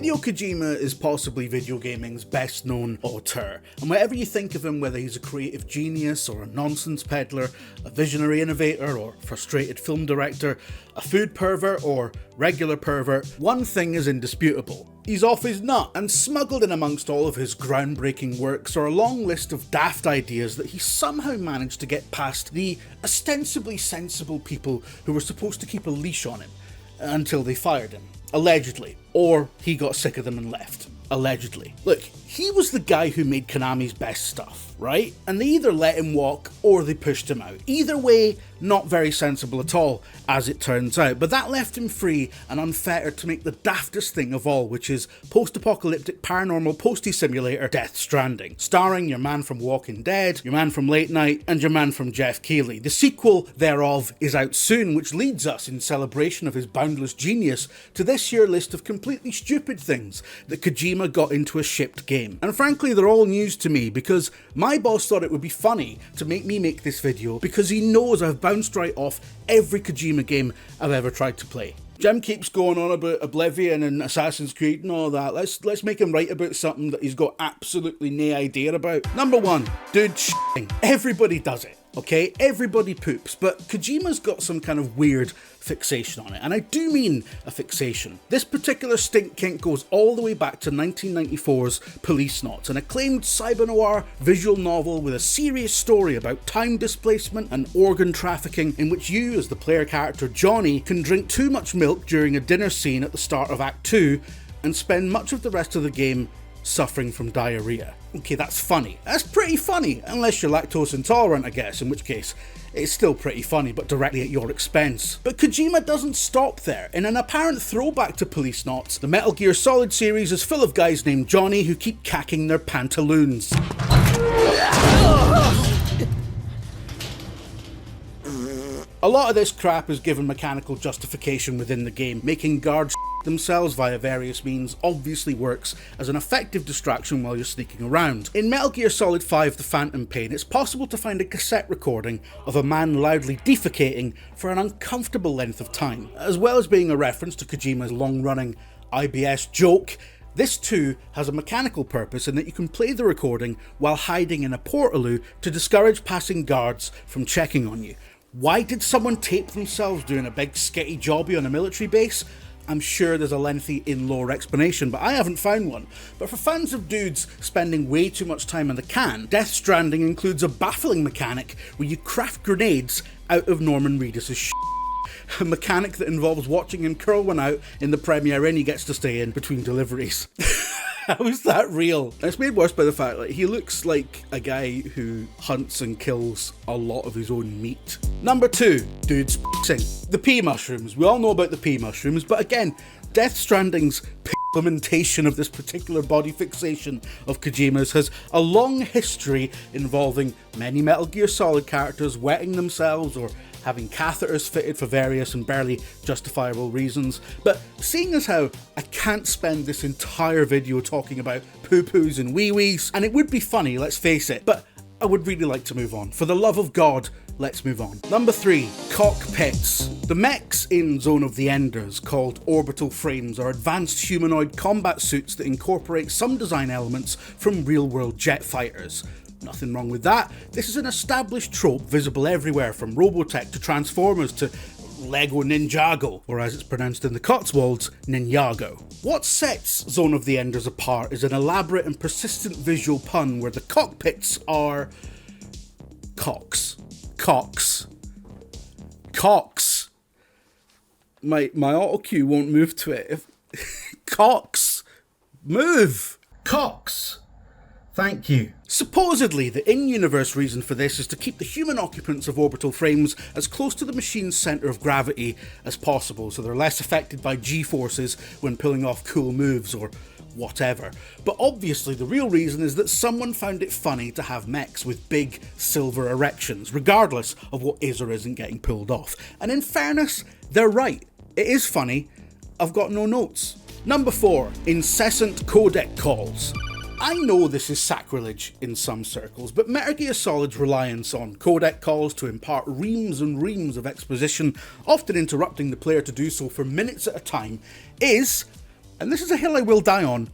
Hideo Kojima is possibly video gaming's best known auteur, and whatever you think of him, whether he's a creative genius or a nonsense peddler, a visionary innovator or frustrated film director, a food pervert or regular pervert, one thing is indisputable. He's off his nut, and smuggled in amongst all of his groundbreaking works are a long list of daft ideas that he somehow managed to get past the ostensibly sensible people who were supposed to keep a leash on him, until they fired him. Allegedly. Or he got sick of them and left. Allegedly. Look, he was the guy who made Konami's best stuff, right? And they either let him walk or they pushed him out. Either way, not very sensible at all, as it turns out. But that left him free and unfettered to make the daftest thing of all, which is post-apocalyptic paranormal postie simulator Death Stranding, starring your man from Walking Dead, your man from Late Night, and your man from Jeff Keighley. The sequel thereof is out soon, which leads us, in celebration of his boundless genius, to this year list of completely stupid things that Kojima got into a shipped game. And frankly, they're all news to me, because my boss thought it would be funny to make me make this video because he knows I've bounced right off every Kojima game I've ever tried to play. Jim keeps going on about Oblivion and Assassin's Creed and all that. Let's make him write about something that he's got absolutely no idea about. Number one, dude shitting. Everybody does it, okay? Everybody poops, but Kojima's got some kind of weird fixation on it, and I do mean a fixation. This particular stink kink goes all the way back to 1994's Police Knots, an acclaimed cyber-noir visual novel with a serious story about time displacement and organ trafficking, in which you, as the player character Johnny, can drink too much milk during a dinner scene at the start of Act 2 and spend much of the rest of the game suffering from diarrhea. Okay, that's funny. That's pretty funny, unless you're lactose intolerant, I guess, in which case it's still pretty funny, but directly at your expense. But Kojima doesn't stop there. In an apparent throwback to Police Knots, the Metal Gear Solid series is full of guys named Johnny who keep cacking their pantaloons. A lot of this crap is given mechanical justification within the game. Making guards themselves via various means obviously works as an effective distraction while you're sneaking around. In Metal Gear Solid 5 The Phantom Pain, it's possible to find a cassette recording of a man loudly defecating for an uncomfortable length of time. As well as being a reference to Kojima's long-running IBS joke, this too has a mechanical purpose in that you can play the recording while hiding in a portaloo to discourage passing guards from checking on you. Why did someone tape themselves doing a big skitty jobby on a military base? I'm sure there's a lengthy in-lore explanation, but I haven't found one. But for fans of dudes spending way too much time in the can, Death Stranding includes a baffling mechanic where you craft grenades out of Norman Reedus' shit. A mechanic that involves watching him curl one out in the Premier Inn he gets to stay in between deliveries. How is that real? It's made worse by the fact that he looks like a guy who hunts and kills a lot of his own meat. Number 2, dudes p***ing. The pea mushrooms. We all know about the pea mushrooms, but again, Death Stranding's implementation of this particular body fixation of Kojima's has a long history involving many Metal Gear Solid characters wetting themselves or having catheters fitted for various and barely justifiable reasons. But seeing as how I can't spend this entire video talking about poo-poos and wee-wees, and it would be funny, let's face it, but I would really like to move on. For the love of God, let's move on. Number 3, cockpits. The mechs in Zone of the Enders, called orbital frames, are advanced humanoid combat suits that incorporate some design elements from real-world jet fighters. Nothing wrong with that. This is an established trope visible everywhere, from Robotech to Transformers to Lego Ninjago, or as it's pronounced in the Cotswolds, Ninjago. What sets Zone of the Enders apart is an elaborate and persistent visual pun where the cockpits are cocks. Cocks. Cocks. My auto cue won't move to it. Cocks. Move. Cocks. Thank you. Supposedly, the in-universe reason for this is to keep the human occupants of orbital frames as close to the machine's centre of gravity as possible, so they're less affected by G-forces when pulling off cool moves or whatever. But obviously the real reason is that someone found it funny to have mechs with big silver erections, regardless of what is or isn't getting pulled off. And in fairness, they're right. It is funny. I've got no notes. Number 4, incessant codec calls. I know this is sacrilege in some circles, but Metal Gear Solid's reliance on codec calls to impart reams and reams of exposition, often interrupting the player to do so for minutes at a time, is and this is a hill I will die on,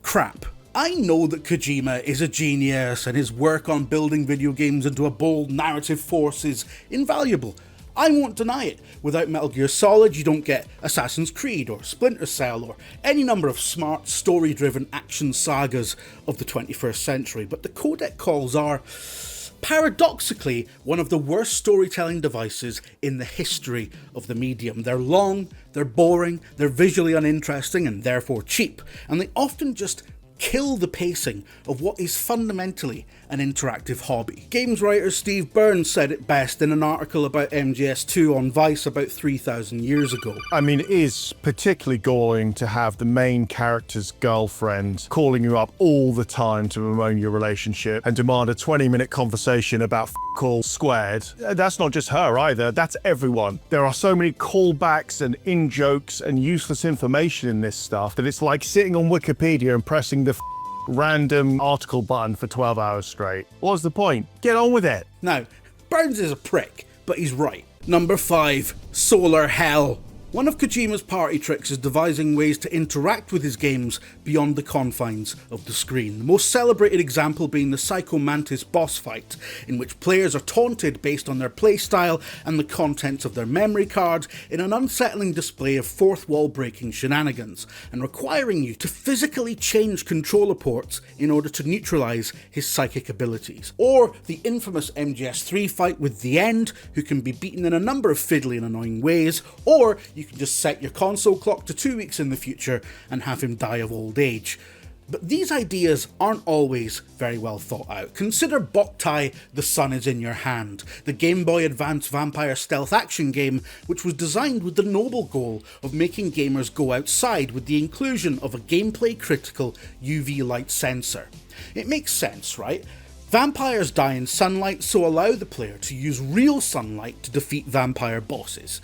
crap. I know that Kojima is a genius and his work on building video games into a bold narrative force is invaluable. I won't deny it. Without Metal Gear Solid, you don't get Assassin's Creed or Splinter Cell or any number of smart, story-driven action sagas of the 21st century, but the codec calls are, paradoxically, one of the worst storytelling devices in the history of the medium. They're long, they're boring, they're visually uninteresting and therefore cheap, and they often just kill the pacing of what is fundamentally an interactive hobby. Games writer Steve Burns said it best in an article about MGS2 on Vice about 3,000 years ago. I mean, it is particularly galling to have the main character's girlfriend calling you up all the time to bemoan your relationship and demand a 20-minute conversation about all squared. That's not just her either, that's everyone. There are so many callbacks and in-jokes and useless information in this stuff that it's like sitting on Wikipedia and pressing the random article button for 12 hours straight. What's the point? Get on with it. Now, Burns is a prick, but he's right. Number 5, Solar Hell. One of Kojima's party tricks is devising ways to interact with his games beyond the confines of the screen. The most celebrated example being the Psycho Mantis boss fight, in which players are taunted based on their playstyle and the contents of their memory card in an unsettling display of fourth wall breaking shenanigans, and requiring you to physically change controller ports in order to neutralise his psychic abilities. Or the infamous MGS3 fight with The End, who can be beaten in a number of fiddly and annoying ways, or you can just set your console clock to 2 weeks in the future and have him die of old age. But these ideas aren't always very well thought out. Consider Boktai The Sun Is In Your Hand, the Game Boy Advance vampire stealth action game which was designed with the noble goal of making gamers go outside with the inclusion of a gameplay critical UV light sensor. It makes sense, right? Vampires die in sunlight, so allow the player to use real sunlight to defeat vampire bosses.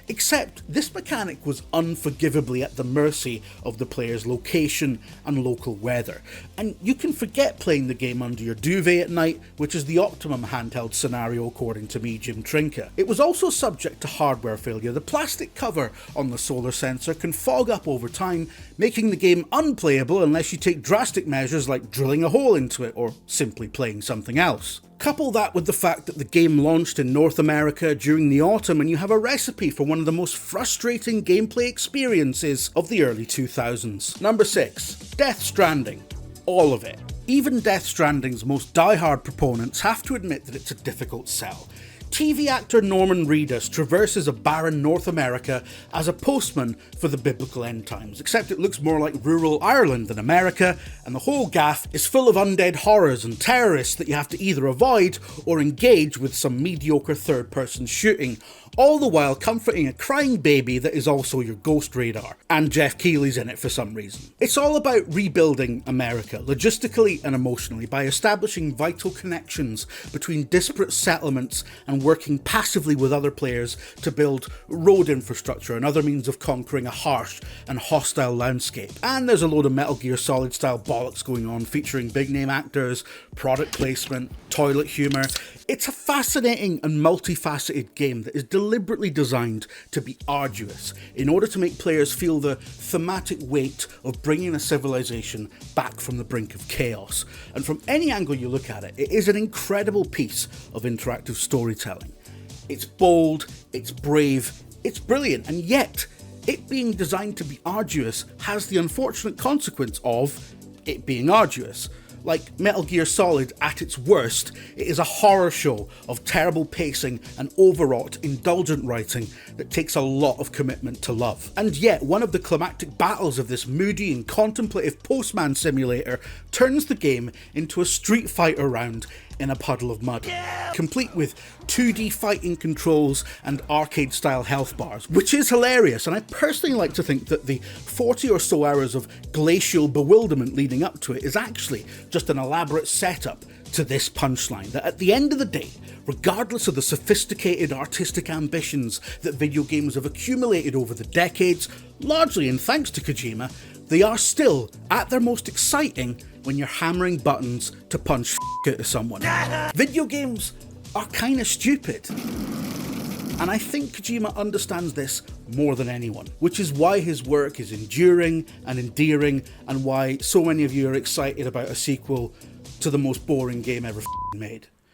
Except this mechanic was unforgivably at the mercy of the player's location and local weather, and you can forget playing the game under your duvet at night, which is the optimum handheld scenario according to me, Jim Trinka. It was also subject to hardware failure. The plastic cover on the solar sensor can fog up over time, making the game unplayable unless you take drastic measures like drilling a hole into it or simply playing something else. Couple that with the fact that the game launched in North America during the autumn and you have a recipe for one of the most frustrating gameplay experiences of the early 2000s. Number 6, Death Stranding. All of it. Even Death Stranding's most die-hard proponents have to admit that it's a difficult sell. TV actor Norman Reedus traverses a barren North America as a postman for the biblical end times, except it looks more like rural Ireland than America, and the whole gaff is full of undead horrors and terrorists that you have to either avoid or engage with some mediocre third-person shooting, all the while comforting a crying baby that is also your ghost radar. And Jeff Keighley's in it for some reason. It's all about rebuilding America, logistically and emotionally, by establishing vital connections between disparate settlements and working passively with other players to build road infrastructure and other means of conquering a harsh and hostile landscape. And there's a load of Metal Gear Solid style bollocks going on, featuring big name actors, product placement, toilet humour. It's a fascinating and multifaceted game that is deliberately designed to be arduous in order to make players feel the thematic weight of bringing a civilization back from the brink of chaos. And from any angle you look at it, it is an incredible piece of interactive storytelling. It's bold, it's brave, it's brilliant, and yet it being designed to be arduous has the unfortunate consequence of it being arduous. Like Metal Gear Solid at its worst, it is a horror show of terrible pacing and overwrought, indulgent writing that takes a lot of commitment to love. And yet, one of the climactic battles of this moody and contemplative postman simulator turns the game into a Street Fighter round in a puddle of mud, complete with 2D fighting controls and arcade-style health bars, which is hilarious, and I personally like to think that the 40 or so hours of glacial bewilderment leading up to it is actually just an elaborate setup to this punchline, that at the end of the day, regardless of the sophisticated artistic ambitions that video games have accumulated over the decades, largely in thanks to Kojima, they are still at their most exciting when you're hammering buttons to punch out of someone. Video games are kinda stupid. And I think Kojima understands this more than anyone, which is why his work is enduring and endearing, and why so many of you are excited about a sequel to the most boring game ever made.